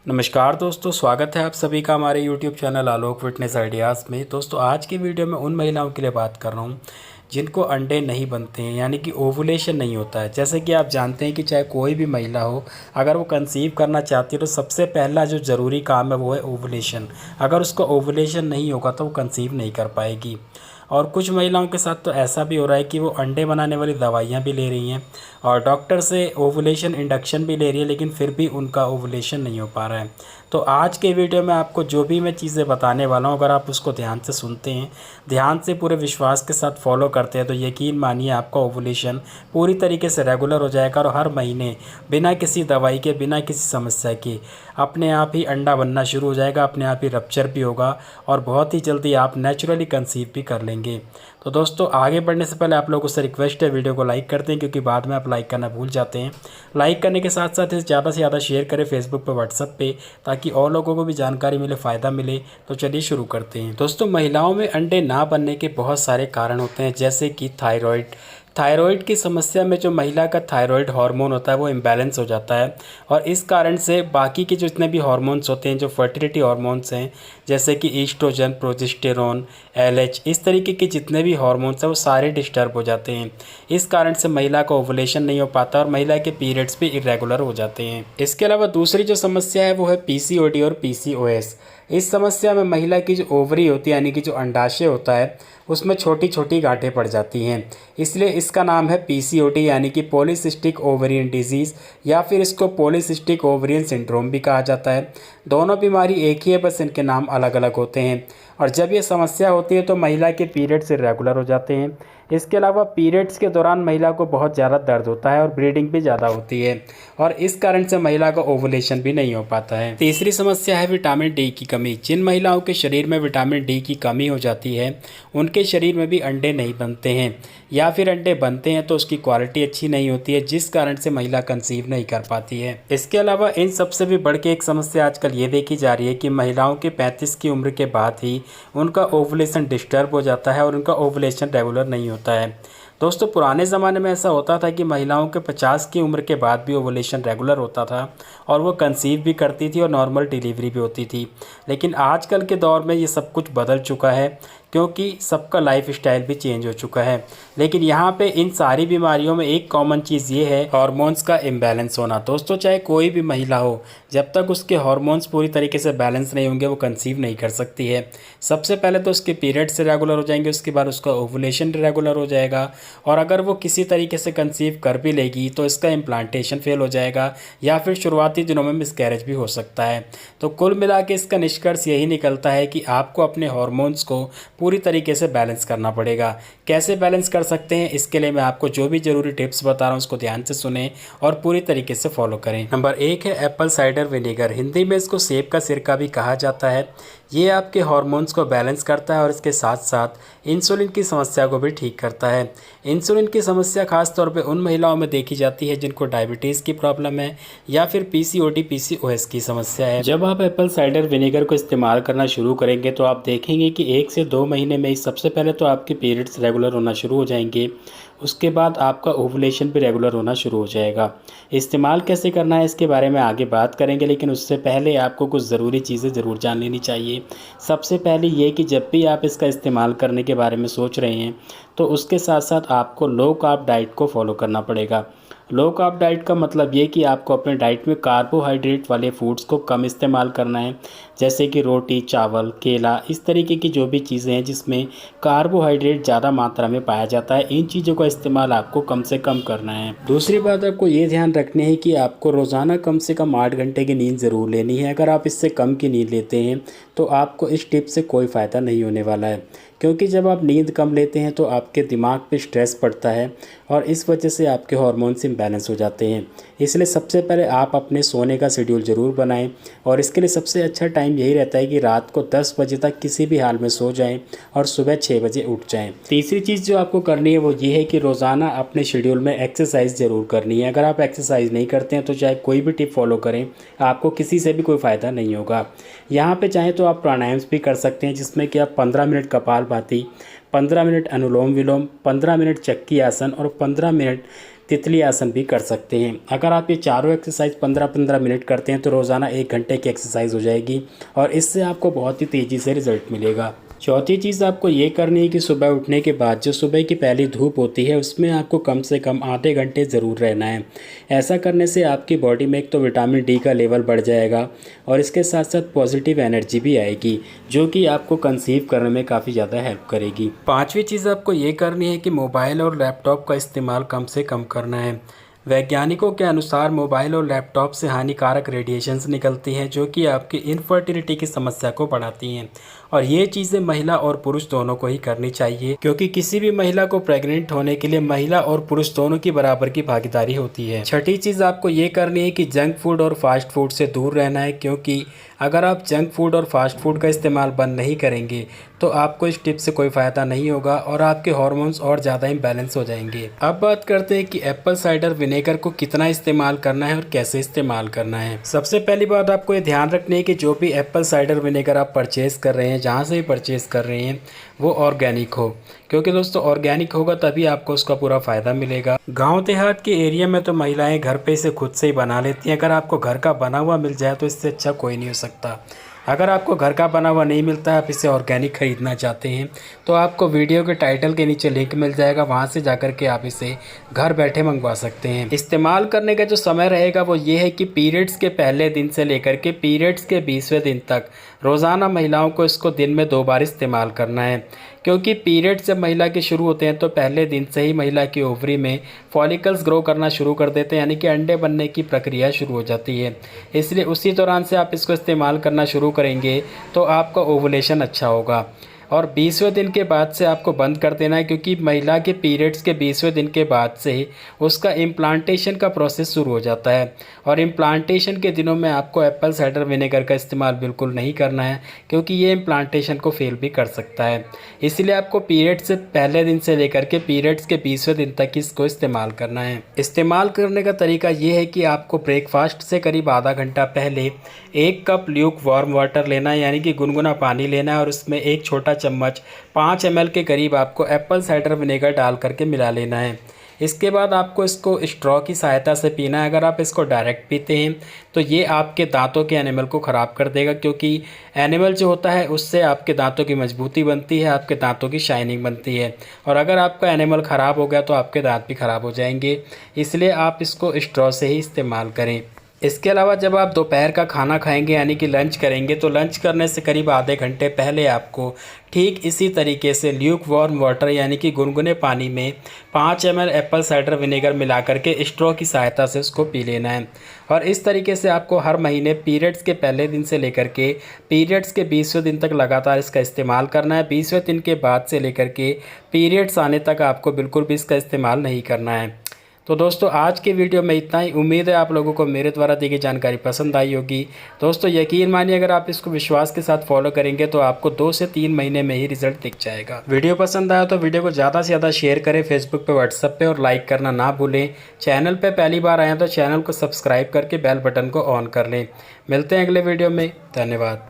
नमस्कार दोस्तों, स्वागत है आप सभी का हमारे YouTube चैनल आलोक फिटनेस आइडियाज़ में। दोस्तों, आज की वीडियो में उन महिलाओं के लिए बात कर रहा हूँ जिनको अंडे नहीं बनते हैं, यानी कि ओवुलेशन नहीं होता है। जैसे कि आप जानते हैं कि चाहे कोई भी महिला हो, अगर वो कंसीव करना चाहती है तो सबसे पहला जो ज़रूरी काम है वो है ओवुलेशन। अगर उसका ओवुलेशन नहीं होगा तो वो कंसीव नहीं कर पाएगी। और कुछ महिलाओं के साथ तो ऐसा भी हो रहा है कि वो अंडे बनाने वाली दवाइयाँ भी ले रही हैं और डॉक्टर से ओवुलेशन इंडक्शन भी ले रही है, लेकिन फिर भी उनका ओवुलेशन नहीं हो पा रहा है। तो आज के वीडियो में आपको जो भी मैं चीज़ें बताने वाला हूँ, अगर आप उसको ध्यान से सुनते हैं, ध्यान से पूरे विश्वास के साथ फॉलो करते हैं, तो यकीन मानिए आपका ओवुलेशन पूरी तरीके से रेगुलर हो जाएगा और हर महीने बिना किसी दवाई के, बिना किसी समस्या के अपने आप ही अंडा बनना शुरू हो जाएगा, अपने आप ही रप्चर भी होगा और बहुत ही जल्दी आप नेचुरली कंसीव भी कर लेंगे। तो दोस्तों, आगे बढ़ने से पहले आप लोगों से रिक्वेस्ट है, वीडियो को लाइक करते हैं, क्योंकि बाद में आप लाइक करना भूल जाते हैं। लाइक करने के साथ साथ इसे ज़्यादा से ज़्यादा शेयर करें फेसबुक पर, व्हाट्सएप पे, ताकि और लोगों को भी जानकारी मिले, फ़ायदा मिले। तो चलिए शुरू करते हैं। दोस्तों, महिलाओं में अंडे ना बनने के बहुत सारे कारण होते हैं, जैसे कि थायराइड की समस्या में जो महिला का थायराइड हार्मोन होता है वो इम्बैलेंस हो जाता है और इस कारण से बाकी के जितने भी हार्मोन्स होते हैं, जो फर्टिलिटी हार्मोन्स हैं, जैसे कि ईस्ट्रोजन, प्रोजेस्टेरोन, एलएच, इस तरीके के जितने भी हार्मोन्स हैं वो सारे डिस्टर्ब हो जाते हैं। इस कारण से महिला का ओवुलेशन नहीं हो पाता और महिला के पीरियड्स भी इरेगुलर हो जाते हैं। इसके अलावा दूसरी जो समस्या है वो है पीसीओडी और पीसीओएस। इस समस्या में महिला की जो ओवरी होती है, यानी कि जो अंडाशय होता है, उसमें छोटी छोटी गांठें पड़ जाती हैं। इसलिए इसका नाम है पीसीओडी, यानी कि पॉलीसिस्टिक ओवेरियन डिजीज़, या फिर इसको पॉलीसिस्टिक ओवेरियन सिंड्रोम भी कहा जाता है। दोनों बीमारी एक ही है, बस इनके नाम अलग अलग होते हैं। और जब ये समस्या होती है तो महिला के पीरियड्स इरेगुलर हो जाते हैं। इसके अलावा पीरियड्स के दौरान महिला को बहुत ज़्यादा दर्द होता है और ब्लीडिंग भी ज़्यादा होती है और इस कारण से महिला का ओवुलेशन भी नहीं हो पाता है। तीसरी समस्या है विटामिन डी की कमी। जिन महिलाओं के शरीर में विटामिन डी की कमी हो जाती है, उनके शरीर में भी अंडे नहीं बनते हैं, या फिर अंडे बनते हैं तो उसकी क्वालिटी अच्छी नहीं होती है, जिस कारण से महिला कंसीव नहीं कर पाती है। इसके अलावा इन सबसे भी बढ़ के एक समस्या आजकल ये देखी जा रही है कि महिलाओं के 35 की उम्र के बाद ही उनका ओवुलेशन डिस्टर्ब हो जाता है और उनका ओवुलेशन रेगुलर नहीं होता है। दोस्तों, पुराने ज़माने में ऐसा होता था कि महिलाओं के 50 की उम्र के बाद भी ओवुलेशन रेगुलर होता था और वो कंसीव भी करती थी और नॉर्मल डिलीवरी भी होती थी। लेकिन आजकल के दौर में ये सब कुछ बदल चुका है, क्योंकि सबका लाइफ स्टाइल भी चेंज हो चुका है। लेकिन यहाँ पे इन सारी बीमारियों में एक कॉमन चीज़ ये है, हार्मोन्स का इम्बैलेंस होना। दोस्तों, चाहे कोई भी महिला हो, जब तक उसके हार्मोन्स पूरी तरीके से बैलेंस नहीं होंगे वो कंसीव नहीं कर सकती है। सबसे पहले तो उसके पीरियड्स रेगुलर हो जाएंगे, उसके बाद उसका ओवुलेशन रेगुलर हो जाएगा और अगर वो किसी तरीके से कंसीव कर भी लेगी तो इसका इम्प्लांटेशन फेल हो जाएगा या फिर शुरुआती दिनों में मिसकैरेज भी हो सकता है। तो कुल मिला के इसका निष्कर्ष यही निकलता है कि आपको अपने हार्मोन्स को पूरी तरीके से बैलेंस करना पड़ेगा। कैसे बैलेंस कर सकते हैं, इसके लिए मैं आपको जो भी ज़रूरी टिप्स बता रहा हूँ उसको ध्यान से सुने और पूरी तरीके से फॉलो करें। नंबर 1 है एप्पल साइडर विनेगर। हिंदी में इसको सेब का सिरका भी कहा जाता है। ये आपके हार्मोन्स को बैलेंस करता है और इसके साथ साथ इंसुलिन की समस्या को भी ठीक करता है। इंसुलिन की समस्या खास तौर पे उन महिलाओं में देखी जाती है जिनको डायबिटीज़ की प्रॉब्लम है या फिर पीसीओडी पीसीओएस की समस्या है। जब आप एप्पल साइडर विनेगर को इस्तेमाल करना शुरू करेंगे तो आप देखेंगे कि 1 से 2 महीने में ही सबसे पहले तो आपके पीरियड्स रेगुलर होना शुरू हो जाएंगे, उसके बाद आपका ओवुलेशन भी रेगुलर होना शुरू हो जाएगा। इस्तेमाल कैसे करना है इसके बारे में आगे बात करेंगे, लेकिन उससे पहले आपको कुछ ज़रूरी चीज़ें ज़रूर जान लेनी चाहिए। सबसे पहले ये कि जब भी आप इसका इस्तेमाल करने के बारे में सोच रहे हैं तो उसके साथ साथ आपको लो कार्ब डाइट को फॉलो करना पड़ेगा। लो कार्ब डाइट का मतलब ये कि आपको अपने डाइट में कार्बोहाइड्रेट वाले फूड्स को कम इस्तेमाल करना है, जैसे कि रोटी, चावल, केला, इस तरीके की जो भी चीज़ें हैं जिसमें कार्बोहाइड्रेट ज़्यादा मात्रा में पाया जाता है, इन चीज़ों का इस्तेमाल आपको कम से कम करना है। दूसरी बात आपको ये ध्यान रखनी है कि आपको रोज़ाना कम से कम 8 घंटे की नींद ज़रूर लेनी है। अगर आप इससे कम की नींद लेते हैं तो आपको इस टिप से कोई फ़ायदा नहीं होने वाला है, क्योंकि जब आप नींद कम लेते हैं तो आपके दिमाग पे स्ट्रेस पड़ता है और इस वजह से आपके हार्मोन्स इम्बैलेंस हो जाते हैं। इसलिए सबसे पहले आप अपने सोने का शेड्यूल ज़रूर बनाएं और इसके लिए सबसे अच्छा टाइम यही रहता है कि रात को 10 बजे तक किसी भी हाल में सो जाएं और सुबह 6 बजे उठ जाएं। तीसरी चीज़ जो आपको करनी है वो ये है कि रोज़ाना अपने शेड्यूल में एक्सरसाइज ज़रूर करनी है। अगर आप एक्सरसाइज नहीं करते हैं तो चाहे कोई भी टिप फॉलो करें, आपको किसी से भी कोई फ़ायदा नहीं होगा। यहाँ पर चाहें तो आप प्राणायाम भी कर सकते हैं, जिसमें कि आप 15 मिनट कपालभाति, 15 मिनट अनुलोम विलोम, 15 मिनट चक्की आसन और 15 मिनट तितली आसन भी कर सकते हैं। अगर आप ये चारों एक्सरसाइज 15-15 मिनट करते हैं तो रोज़ाना 1 घंटे की एक्सरसाइज हो जाएगी और इससे आपको बहुत ही तेज़ी से रिजल्ट मिलेगा। चौथी चीज़ आपको ये करनी है कि सुबह उठने के बाद जो सुबह की पहली धूप होती है उसमें आपको कम से कम आधे घंटे ज़रूर रहना है। ऐसा करने से आपकी बॉडी में एक तो विटामिन डी का लेवल बढ़ जाएगा और इसके साथ साथ पॉजिटिव एनर्जी भी आएगी, जो कि आपको कंसीव करने में काफ़ी ज़्यादा हेल्प करेगी। पाँचवीं चीज़ आपको ये करनी है कि मोबाइल और लैपटॉप का इस्तेमाल कम से कम करना है। वैज्ञानिकों के अनुसार मोबाइल और लैपटॉप से हानिकारक रेडिएशंस निकलती हैं जो कि आपकी इनफर्टिलिटी की समस्या को बढ़ाती हैं और ये चीज़ें महिला और पुरुष दोनों को ही करनी चाहिए, क्योंकि किसी भी महिला को प्रेग्नेंट होने के लिए महिला और पुरुष दोनों की बराबर की भागीदारी होती है। छठी चीज़ आपको ये करनी है कि जंक फूड और फास्ट फूड से दूर रहना है, क्योंकि अगर आप जंक फूड और फास्ट फूड का इस्तेमाल बंद नहीं करेंगे तो आपको इस टिप से कोई फ़ायदा नहीं होगा और आपके हार्मोन्स और ज़्यादा इम्बैलेंस हो जाएंगे। अब बात करते हैं कि एप्पल साइडर विनेगर को कितना इस्तेमाल करना है और कैसे इस्तेमाल करना है। सबसे पहली बात आपको ये ध्यान रखनी है कि जो भी एप्पल साइडर विनेगर आप परचेज़ कर रहे हैं, जहाँ से भी परचेज़ कर रहे हैं, वो ऑर्गेनिक हो, क्योंकि दोस्तों ऑर्गेनिक होगा तभी आपको उसका पूरा फ़ायदा मिलेगा। गांव देहात के एरिया में तो महिलाएं घर पे इसे खुद से ही बना लेती हैं। अगर आपको घर का बना हुआ मिल जाए तो इससे अच्छा कोई नहीं हो सकता। अगर आपको घर का बना हुआ नहीं मिलता है, आप इसे ऑर्गेनिक ख़रीदना चाहते हैं, तो आपको वीडियो के टाइटल के नीचे लिंक मिल जाएगा, वहां से जाकर के आप इसे घर बैठे मंगवा सकते हैं। इस्तेमाल करने का जो समय रहेगा वो ये है कि पीरियड्स के पहले दिन से लेकर के पीरियड्स के 20वें दिन तक रोज़ाना महिलाओं को इसको दिन में 2 बार इस्तेमाल करना है, क्योंकि पीरियड्स जब महिला के शुरू होते हैं तो पहले दिन से ही महिला की ओवरी में फॉलिकल्स ग्रो करना शुरू कर देते हैं, यानी कि अंडे बनने की प्रक्रिया शुरू हो जाती है। इसलिए उसी दौरान से आप इसको इस्तेमाल करना शुरू करेंगे तो आपका ओवुलेशन अच्छा होगा और 20वें दिन के बाद से आपको बंद कर देना है, क्योंकि महिला के पीरियड्स के 20वें दिन के बाद से उसका इम्प्लांटेशन का प्रोसेस शुरू हो जाता है और इम्प्लांटेशन के दिनों में आपको एप्पल साइडर विनेगर का इस्तेमाल बिल्कुल नहीं करना है, क्योंकि ये इम्प्लांटेशन को फेल भी कर सकता है। इसलिए आपको पीरियड्स से पहले दिन से लेकर के पीरियड्स के 20वें दिन तक इसको इस्तेमाल करना है। इस्तेमाल करने का तरीका ये है कि आपको ब्रेकफास्ट से करीब आधा घंटा पहले 1 कप ल्यूक वार्म वाटर लेना है, यानी कि गुनगुना पानी लेना है और उसमें 1 छोटा चम्मच 5 ml के करीब आपको एप्पल साइडर विनेगर डाल करके मिला लेना है। इसके बाद आपको इसको स्ट्रॉ की सहायता से पीना है। अगर आप इसको डायरेक्ट पीते हैं तो ये आपके दांतों के एनिमल को ख़राब कर देगा, क्योंकि एनिमल जो होता है उससे आपके दांतों की मजबूती बनती है, आपके दांतों की शाइनिंग बनती है और अगर आपका एनिमल ख़राब हो गया तो आपके दांत भी ख़राब हो जाएंगे। इसलिए आप इसको स्ट्रॉ से ही इस्तेमाल करें। इसके अलावा जब आप दोपहर का खाना खाएंगे यानी कि लंच करेंगे तो लंच करने से करीब आधे घंटे पहले आपको ठीक इसी तरीके से ल्यूक वार्म वाटर यानी कि गुनगुने पानी में 5 ml एप्पल साइडर विनेगर मिला करके स्ट्रॉ की सहायता से उसको पी लेना है। और इस तरीके से आपको हर महीने पीरियड्स के पहले दिन से लेकर के पीरियड्स के 20वें दिन तक लगातार इसका इस्तेमाल करना है। 20वें दिन के बाद से लेकर के पीरियड्स आने तक आपको बिल्कुल भी इसका इस्तेमाल नहीं करना है। तो दोस्तों आज के वीडियो में इतना ही। उम्मीद है आप लोगों को मेरे द्वारा दी गई जानकारी पसंद आई होगी। दोस्तों यकीन मानिए अगर आप इसको विश्वास के साथ फॉलो करेंगे तो आपको 2 से 3 महीने में ही रिजल्ट दिख जाएगा। वीडियो पसंद आया तो वीडियो को ज़्यादा से ज़्यादा शेयर करें फेसबुक पे, व्हाट्सएप पे और लाइक करना ना भूलें। चैनल पे पहली बार आए तो चैनल को सब्सक्राइब करके बेल बटन को ऑन कर लें। मिलते हैं अगले वीडियो में। धन्यवाद।